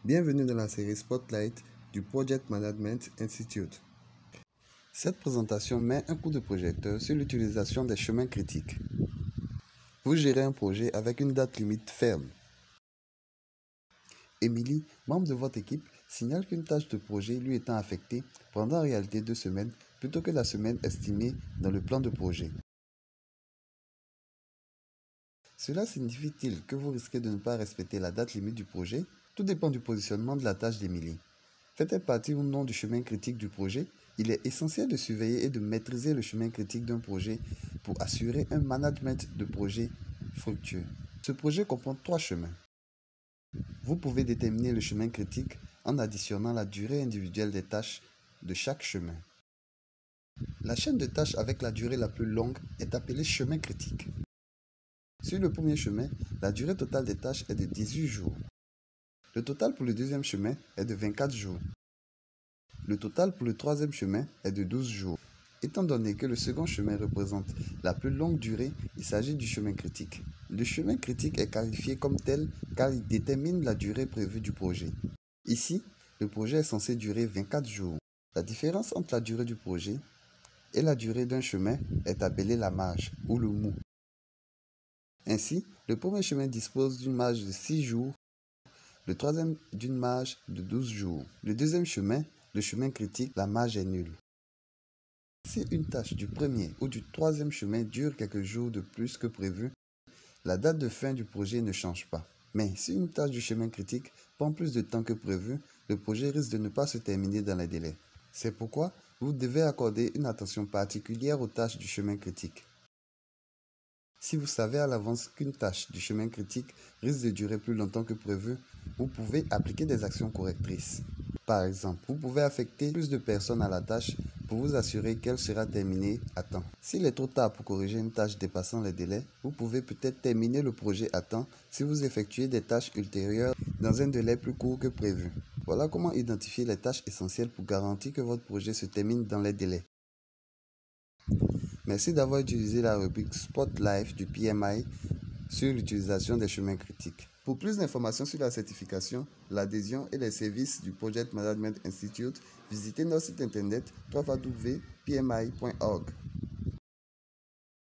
Bienvenue dans la série Spotlight du Project Management Institute. Cette présentation met un coup de projecteur sur l'utilisation des chemins critiques. Vous gérez un projet avec une date limite ferme. Émilie, membre de votre équipe, signale qu'une tâche de projet lui étant affectée pendant en réalité 2 semaines plutôt que la semaine estimée dans le plan de projet. Cela signifie-t-il que vous risquez de ne pas respecter la date limite du projet? Tout dépend du positionnement de la tâche d'Émilie. Fait-elle partie ou non du chemin critique du projet? Il est essentiel de surveiller et de maîtriser le chemin critique d'un projet pour assurer un management de projet fructueux. Ce projet comprend 3 chemins. Vous pouvez déterminer le chemin critique en additionnant la durée individuelle des tâches de chaque chemin. La chaîne de tâches avec la durée la plus longue est appelée chemin critique. Sur le premier chemin, la durée totale des tâches est de 18 jours. Le total pour le deuxième chemin est de 24 jours. Le total pour le troisième chemin est de 12 jours. Étant donné que le second chemin représente la plus longue durée, il s'agit du chemin critique. Le chemin critique est qualifié comme tel car il détermine la durée prévue du projet. Ici, le projet est censé durer 24 jours. La différence entre la durée du projet et la durée d'un chemin est appelée la marge ou le mou. Ainsi, le premier chemin dispose d'une marge de 6 jours, le troisième d'une marge de 12 jours. Le deuxième chemin, le chemin critique, la marge est nulle. Si une tâche du premier ou du troisième chemin dure quelques jours de plus que prévu, la date de fin du projet ne change pas. Mais si une tâche du chemin critique prend plus de temps que prévu, le projet risque de ne pas se terminer dans les délais. C'est pourquoi vous devez accorder une attention particulière aux tâches du chemin critique. Si vous savez à l'avance qu'une tâche du chemin critique risque de durer plus longtemps que prévu, vous pouvez appliquer des actions correctrices. Par exemple, vous pouvez affecter plus de personnes à la tâche pour vous assurer qu'elle sera terminée à temps. S'il est trop tard pour corriger une tâche dépassant les délais, vous pouvez peut-être terminer le projet à temps si vous effectuez des tâches ultérieures dans un délai plus court que prévu. Voilà comment identifier les tâches essentielles pour garantir que votre projet se termine dans les délais. Merci d'avoir utilisé la rubrique Spotlight du PMI sur l'utilisation des chemins critiques. Pour plus d'informations sur la certification, l'adhésion et les services du Project Management Institute, visitez notre site internet www.pmi.org.